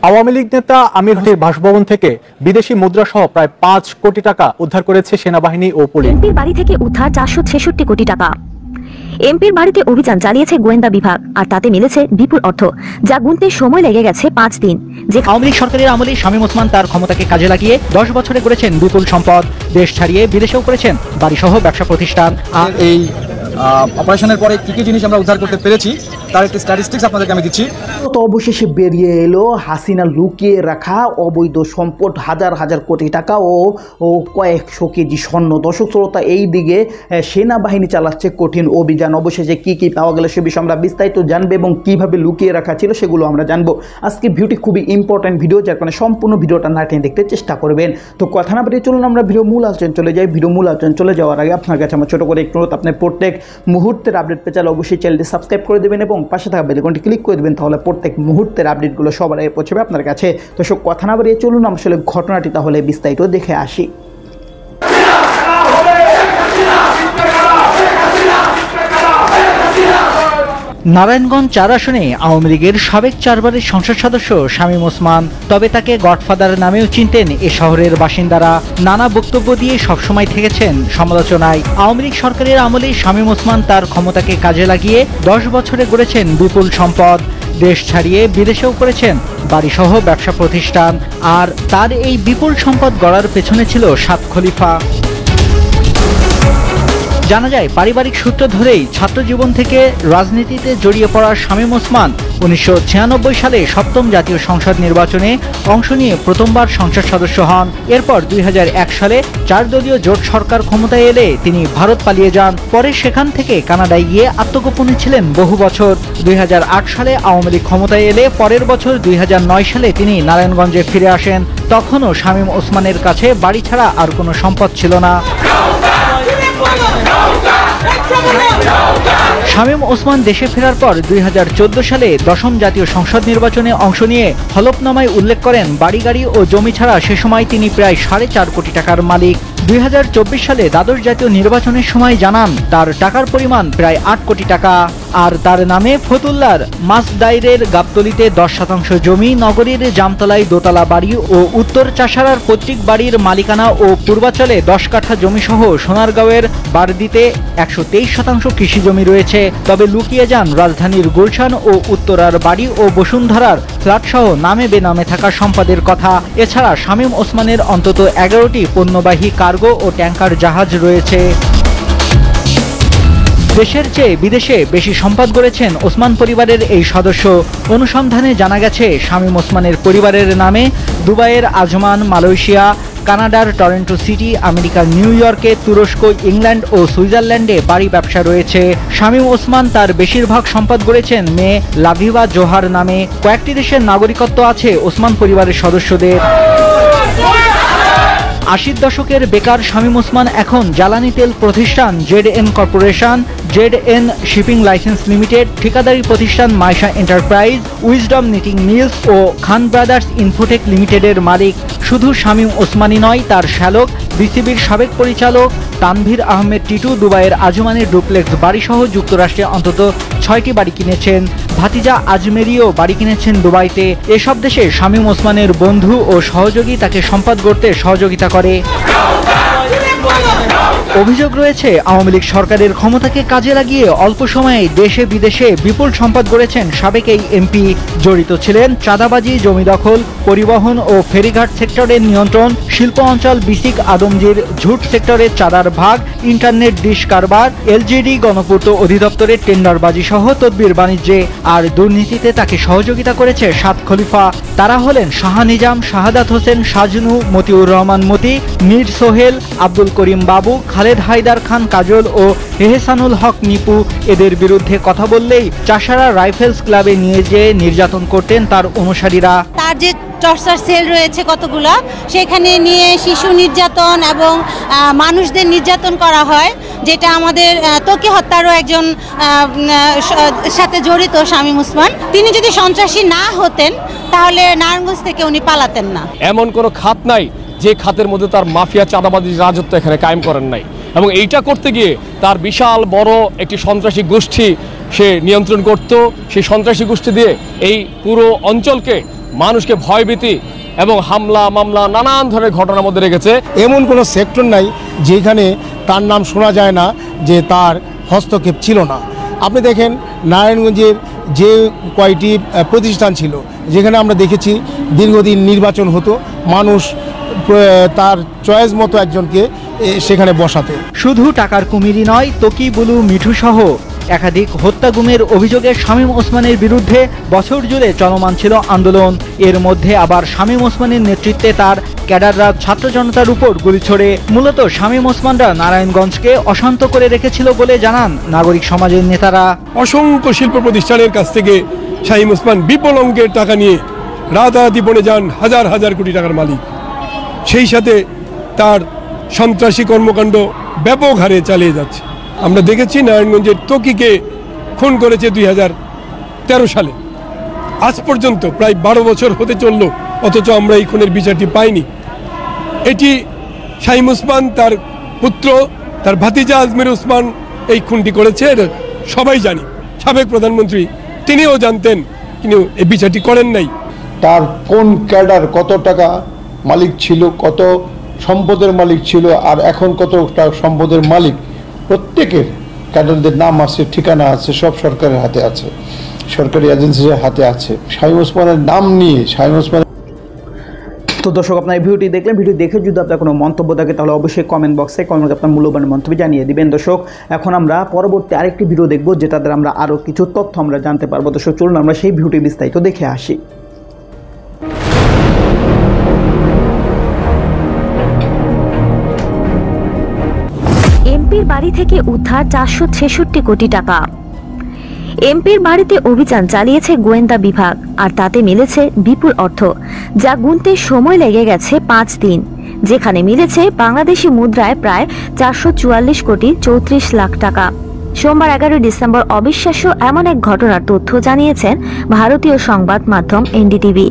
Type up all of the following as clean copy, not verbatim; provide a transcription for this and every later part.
আওয়ামী লীগ নেতা আমির হোসেনের বাসভবন থেকে বিদেশি মুদ্রা সহ প্রায় ৫ কোটি টাকা উদ্ধার করেছে সেনাবাহিনী ও পুলিশ। এমপির বাড়ি থেকে উদ্ধার ৪৬৬ কোটি টাকা। এমপির বাড়িতে অভিযান চালিয়েছে গোয়েন্দা বিভাগ, আর তাতে মিলেছে বিপুল অর্থ, যা গুনতে সময় লেগে গেছে ৫ দিন। যে আওয়ামী লীগ সরকারের আমলে শামীম ওসমান তার ক্ষমতাকে কাজে লাগিয়ে ১০ বছরে করেছেন বিপুল সম্পদ, দেশ ছাড়িয়ে বিদেশেও করেছেন বাড়িসহ ব্যবসা প্রতিষ্ঠান। এই অপারেশনের পরে কি কি জিনিস আমরা উদ্ধার করতে পেরেছি তার একটি স্ট্যাটিস্টিক্স আপনাদেরকে আমি দিচ্ছি। তো অবশেষে বেরিয়ে এলো হাসিনা লুকিয়ে রাখা অবৈধ সম্পদ, হাজার হাজার কোটি টাকা ও কয়েকশো কেজি স্বর্ণ। দর্শক শ্রোতা, এই দিকে সেনাবাহিনী চালাচ্ছে কঠিন অভিযান। অবশেষে কি কি পাওয়া গেল সে বিষয়ে আমরা বিস্তারিত জানবো এবং কিভাবে লুকিয়ে রাখা ছিল সেগুলো আমরা জানবো। আজকে ভিডিওটি খুবই ইম্পর্ট্যান্ট ভিডিও, যার কারণে সম্পূর্ণ ভিডিওটা না টেনে দেখতে চেষ্টা করবেন। তো কথা না বেরিয়ে চলুন আমরা ভিডিও মূল আলোচনা চলে যাই। ভিডিও মূল আলোচনা চলে যাওয়ার আগে আপনার কাছে আমার ছোটো করে একটু অনুরোধ, আপনি প্রত্যেক মুহূর্তের আপডেট পেতে চাইলে অবশ্যই চ্যানেলটি সাবস্ক্রাইব করে দেবেন এবং পাশে থাকা বেল আইকনটি ক্লিক করে দেবেন, তাহলে প্রত্যেক মুহূর্তের আপডেটগুলো সবার আগে পৌঁছবে আপনার কাছে। তো সব কথা না বাড়িয়ে চলুন আসলে ঘটনাটি তাহলে বিস্তারিত দেখে আসি। নারায়ণগঞ্জ ৪ আসনে আওয়ামী লীগের সাবেক ৪ বারের সংসদ সদস্য শামীম ওসমান, তবে তাকে গডফাদার নামেও চিনতেন এ শহরের বাসিন্দারা। নানা বক্তব্য দিয়ে সবসময় থেকেছেন সমালোচনায়। আওয়ামী লীগ সরকারের আমলে শামীম ওসমান তার ক্ষমতাকে কাজে লাগিয়ে ১০ বছরে গড়েছেন বিপুল সম্পদ, দেশ ছাড়িয়ে বিদেশেও করেছেন বাড়িসহ ব্যবসা প্রতিষ্ঠান। আর তার এই বিপুল সম্পদ গড়ার পেছনে ছিল ৭ খলিফা। জানা যায়, পারিবারিক সূত্র ধরেই ছাত্র জীবন থেকে রাজনীতিতে জড়িয়ে পড়া শামীম ওসমান ১৯৯৬ সালে ৭ম জাতীয় সংসদ নির্বাচনে অংশ নিয়ে প্রথমবার সংসদ সদস্য হন। এরপর ২০০১ সালে ৪ দলীয় জোট সরকার ক্ষমতায় এলে তিনি ভারত পালিয়ে যান। পরে সেখান থেকে কানাডায় গিয়ে আত্মগোপনে ছিলেন বহু বছর। ২০০৮ সালে আওয়ামী লীগ ক্ষমতায় এলে পরের বছর ২০০৯ সালে তিনি নারায়ণগঞ্জে ফিরে আসেন। তখনও শামীম ওসমানের কাছে বাড়ি ছাড়া আর কোনো সম্পদ ছিল না। শামীম ওসমান দেশে ফেরার পর ২০১৪ সালে ১০ম জাতীয় সংসদ নির্বাচনে অংশ নিয়ে হলফনামায় উল্লেখ করেন বাড়ি গাড়ি ও জমি ছাড়া সে সময় তিনি প্রায় ৪.৫ কোটি টাকার মালিক। ২০২৪ সালে দ্বাদশ জাতীয় নির্বাচনের সময় জানান তার টাকার পরিমাণ প্রায় ৮ কোটি টাকা। আর তার নামে ফতুল্লার মাসদাইরের গাবতলীতে ১০% জমি, নগরীর জামতলায় দোতলা বাড়ি ও উত্তর চাষারার পৈতৃক বাড়ির মালিকানা ও পূর্বাচলে ১০ কাঠা জমিসহ সোনারগাঁওয়ের বারদিতে ১২৩% কৃষি জমি রয়েছে। তবে লুকিয়ে যান রাজধানীর গুলশান ও উত্তরার বাড়ি ও বসুন্ধরার ফ্ল্যাটসহ নামে বেনামে থাকা সম্পদের কথা। এছাড়া শামীম ওসমানের অন্তত ১১টি পণ্যবাহী কার্গো ও ট্যাঙ্কার জাহাজ রয়েছে। দেশের চেয়ে বিদেশে বেশি সম্পদ গড়েছেন ওসমান পরিবারের এই সদস্য। অনুসন্ধানে জানা গেছে, শামীম ওসমানের পরিবারের নামে দুবাইয়ের আজমান, মালয়েশিয়া, কানাডার টরন্টো সিটি, আমেরিকার নিউ ইয়র্কে, তুরস্ক, ইংল্যান্ড ও সুইজারল্যান্ডে বাড়ি ব্যবসা রয়েছে। শামীম ওসমান তার বেশিরভাগ সম্পদ গড়েছেন মেয়ে লাভিবা জোহার নামে। কয়েকটি দেশের নাগরিকত্ব আছে ওসমান পরিবারের সদস্যদের। ৮০ দশকের বেকার শামীম ওসমান এখন জ্বালানি তেল প্রতিষ্ঠান ZN corporation, ZN shipping licence limited, ঠিকাদারি প্রতিষ্ঠান Maisha enterprise, wisdom knitting mills ও খান ব্রাদার্স ইনফোটেক লিমিটেডের মালিক। শুধু শামীম ওসমানই নয়, তার শ্যালক বিসিবির সাবেক পরিচালক তানভীর আহমেদ টিটু দুবাইয়ের আজমানের ডুপ্লেক্স বাড়িসহ যুক্তরাষ্ট্রে অন্তত ৬টি বাড়ি কিনেছেন। ভাতিজা আজমেরিও বাড়ি কিনেছেন দুবাইতে। এসব দেশে শামীম ওসমানের বন্ধু ও সহযোগী তাকে সম্পদ গড়তে সহযোগিতা করে। অভিযোগ রয়েছে, আওয়ামী লীগ সরকারের ক্ষমতাকে কাজে লাগিয়ে অল্প সময়ে দেশে বিদেশে বিপুল সম্পদ গড়েছেন সাবেক এই এমপি। জড়িত ছিলেন চাঁদাবাজি, জমি দখল, পরিবহন ও ফেরিঘাট সেক্টরের নিয়ন্ত্রণ, শিল্প অঞ্চল বিসিক আদমজির ঝুট সেক্টরের চাঁদার ভাগ, ইন্টারনেট ডিশ কারবার, এলজিডি গণপূর্ত অধিদপ্তরের টেন্ডারবাজি সহ তদবির বাণিজ্যে। আর দুর্নীতিতে তাকে সহযোগিতা করেছে ৭ খলিফা। তারা হলেন শাহ নিজাম, শাহাদাত হোসেন, সাজনু, মতিউর রহমান মতি, মীর সোহেল, আব্দুল করিম বাবু, খালেদ হায়দার খান কাজল ও এহসানুল হক নিপু। এদের বিরুদ্ধে কথা বললেই চাষারা রাইফেলস ক্লাবে নিয়ে যেয়ে নির্যাতন করতেন তার অনুসারীরা। তার যে টর্চার সেল রয়েছে কতগুলো, সেখানে নিয়ে শিশু নির্যাতন এবং মানুষদের নির্যাতন করা হয়, যেটা আমাদের ত্বকী হত্যারও একজন সাথে জড়িত শামীম ওসমান। তিনি যদি সন্ত্রাসী না হতেন তাহলে নারায়ণগঞ্জ থেকে উনি পালাতেন না। এমন কোনো খাত নাই যে খাতের মধ্যে তার মাফিয়া চাঁদাবাজি রাজত্ব এখানে কায়েম করেন নাই, এবং এইটা করতে গিয়ে তার বিশাল বড় একটি সন্ত্রাসী গোষ্ঠী সে নিয়ন্ত্রণ করত। সেই সন্ত্রাসী গোষ্ঠী দিয়ে এই পুরো অঞ্চলকে মানুষকে ভয়ভীতি এবং হামলা মামলা নানান ধরনের ঘটনার মধ্যে রেখেছে। এমন কোনো সেক্টর নাই যেখানে তার নাম শোনা যায় না যে তার হস্তক্ষেপ ছিল না। আপনি দেখেন নারায়ণগঞ্জের যে কয়টি প্রতিষ্ঠান ছিল যেখানে আমরা দেখেছি দীর্ঘদিন নির্বাচন হতো, মানুষ তার চয়েস মতো একজনকে সেখানে বসাতে। শুধু টাকার কুমিরই নয়, তকি, বুলু, মিঠু সহ একাধিক হত্যা গুমের অভিযোগে শামীম ওসমানের বিরুদ্ধে বছর জুড়ে চলমান ছিল আন্দোলন। এর মধ্যে আবার শামীম ওসমানের নেতৃত্বে তার ক্যাডাররা ছাত্র জনতার উপর গুলি ছোড়ে। মূলত শামীম ওসমানরা নারায়ণগঞ্জকে অশান্ত করে রেখেছিল বলে জানান নাগরিক সমাজের নেতারা। অসংখ্য শিল্প প্রতিষ্ঠানের কাছ থেকে শামীম ওসমান বিপুল অঙ্কের টাকা নিয়ে রাতারাতি বনে যান হাজার হাজার কোটি টাকার মালিক। সেই সাথে তার সন্ত্রাসী কর্মকাণ্ড ব্যাপক হারে চালিয়ে যাচ্ছে। আমরা দেখেছি নারায়ণগঞ্জের তকিকে খুন করেছে 2013 সালে। আজ পর্যন্ত প্রায় 12 বছর হতে চলল, অথচ আমরা এই খুনের বিচারটি পাইনি। এটি শামীম ওসমান, তার পুত্র, তার ভাতিজা আজমির ওসমান এই খুনটি করেছে, এটা সবাই জানি। সাবেক প্রধানমন্ত্রী তিনিও জানতেন, কিন্তু এই বিচারটি করেন নাই। তার কোন ক্যাডার কত টাকা মালিক ছিল, কত সম্পদের মালিক ছিল, আর এখন কতটা সম্পদের মালিক, প্রত্যেকের ক্যাডারদের নাম আছে, ঠিকানা আছে, সব সরকারের হাতে আছে, সরকারি এজেন্সির হাতে আছে। শামীম ওসমানের নাম নিয়ে শামীম ওসমান। তো দর্শক, আপনার এই ভিডিওটি দেখলেন। ভিডিও দেখে যদি আপনার কোনো মন্তব্য থাকে তাহলে অবশ্যই কমেন্ট বক্সে আপনার মূল্যবান মন্তব্য জানিয়ে দিবেন। দর্শক, এখন আমরা পরবর্তী আরেকটি ভিডিও দেখব, যেটাতে আমরা আরও কিছু তথ্য আমরা জানতে পারবো। দর্শক, চলুন আমরা সেই ভিডিওটি বিস্তারিত দেখে আসি। এমপির বাড়ি থেকে উদ্ধার 466 কোটি টাকা। এমপির বাড়িতে অভিযান চালিয়েছে গোয়েন্দা বিভাগ, আর তাতে মিলেছে বিপুল অর্থ, যা গুনতে সময় লেগে গেছে 5 দিন, যেখানে মিলেছে বাংলাদেশি মুদ্রায় প্রায় 444 কোটি 34 লাখ টাকা। সোমবার 11 ডিসেম্বর অবিশ্বাস্য এমন এক ঘটনার তথ্য জানিয়েছেন ভারতীয় সংবাদ মাধ্যম এনডিটিভি।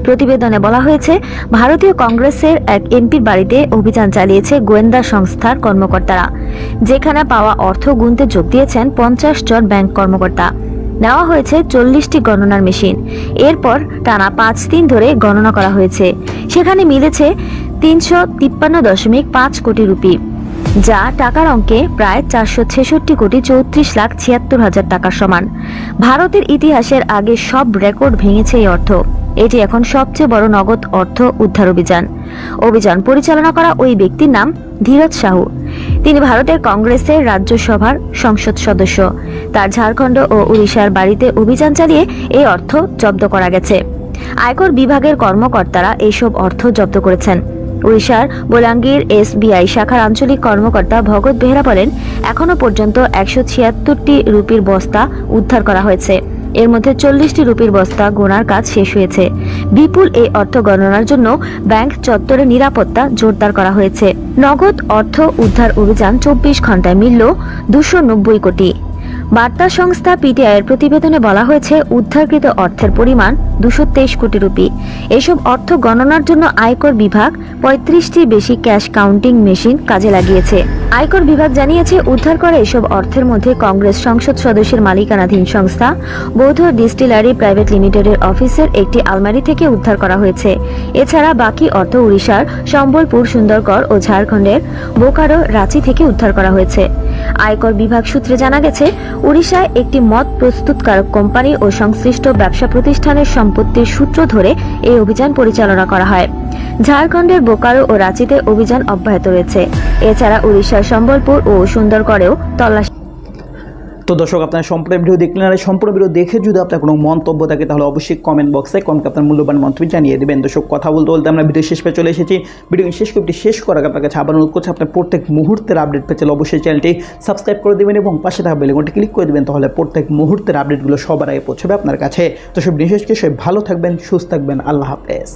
প্রতিবেদনে বলা হয়েছে, ভারতীয় কংগ্রেসের এক এমপির বাড়িতে অভিযান চালিয়েছে গোয়েন্দা সংস্থার কর্মকর্তারা, যেখানে পাওয়া অর্থ গুনতে যোগ দিয়েছেন 50 জন ব্যাংক কর্মকর্তা। নেওয়া হয়েছে 40টি গণনার মেশিন। এরপর টানা 5 দিন ধরে গণনা করা হয়েছে। সেখানে মিলেছে 353.5 কোটি রুপি, যা টাকার অঙ্কে প্রায় 466 কোটি 34 লাখ 76 হাজার টাকার সমান। ভারতের ইতিহাসের আগে সব রেকর্ড ভেঙেছে এই অর্থ। এটি এখন সবচেয়ে বড় নগদ অর্থ উদ্ধার অভিযান। অভিযান পরিচালনা করা ওই ব্যক্তির নাম ধীরজ সাহু। তিনি ভারতের কংগ্রেসের রাজ্যসভার সংসদ সদস্য। তার ঝাড়খণ্ড ও উড়িষ্যার বাড়িতে অভিযান চালিয়ে এই অর্থ জব্দ করা গেছে। আয়কর বিভাগের কর্মকর্তারা এইসব অর্থ জব্দ করেছেন। উড়িষ্যার বোলাঙ্গীর এসবিআই শাখার আঞ্চলিক কর্মকর্তা ভগত বেহরা বলেন, এখনো পর্যন্ত 176টি রুপির বস্তা উদ্ধার করা হয়েছে। এর মধ্যে 40টি রুপির বস্তা গোনার কাজ শেষ হয়েছে। বিপুল এই অর্থ গণনার জন্য ব্যাংক চত্বরে নিরাপত্তা জোরদার করা হয়েছে। নগদ অর্থ উদ্ধার অভিযান 24 ঘন্টায় মিলল 290 কোটি। বার্তা সংস্থা পিটিআইয়ের প্রতিবেদনে বলা হয়েছে, উদ্ধারকৃত অর্থের পরিমাণ 223 কোটি রুপি। এসব অর্থ গণনার জন্য আয়কর বিভাগ 35টির বেশি ক্যাশ কাউন্টিং মেশিন কাজে লাগিয়েছে। আয়কর বিভাগ জানিয়েছে, উদ্ধার করা এসব অর্থের মধ্যে কংগ্রেস সংসদ সদস্যের মালিকানাধীন সংস্থা বৌদ্ধ ডিস্টিলারি প্রাইভেট লিমিটেডের অফিসের একটি আলমারি থেকে উদ্ধার করা হয়েছে। এছাড়া বাকি অর্থ উড়িষ্যার সম্বলপুর, সুন্দরগড় ও ঝাড়খণ্ডের বোকারো, রাঁচি থেকে উদ্ধার করা হয়েছে। আয়কর বিভাগ সূত্রে জানা গেছে, উড়িষ্যায় একটি মদ প্রস্তুতকারক কোম্পানি ও সংশ্লিষ্ট ব্যবসা প্রতিষ্ঠানের সম্পত্তির সূত্র ধরে এই অভিযান পরিচালনা করা হয়। ঝাড়খণ্ডের বোকারো ও রাঁচিতে অভিযান অব্যাহত রয়েছে। এছাড়া উড়িষ্যার সম্বলপুর ও সুন্দরগড়েও তল্লাশি। তো দর্শক, আপনারা সম্পূর্ণ ভিডিও দেখলেন। আর সম্পূর্ণ ভিডিও দেখে যদি আপনার কোনো মন্তব্য থাকে তাহলে অবশ্যই কমেন্ট বক্সে আপনার মূল্যবান মন্তব্য জানিয়ে দেবেন। দর্শক, কথা বলতে বলতে আমরা ভিডিও শেষ পেয়ে চলে এসেছি। ভিডিও শেষ করার আগে আপনার কাছে আবার অনুরোধ করছি, আপনার প্রত্যেক মুহূর্তের আপডেট পেতে অবশ্যই চ্যানেলটি সাবস্ক্রাইব করে দেবেন এবং পাশে থাকা বেল আইকনটি ক্লিক করে দেবেন। তাহলে প্রত্যেক মুহূর্তের আপডেটগুলো সবার আগে পৌঁছবে আপনার কাছে। তো সব বিশেষ করে ভালো থাকবেন, সুস্থ থাকবেন। আল্লাহ হাফেজ।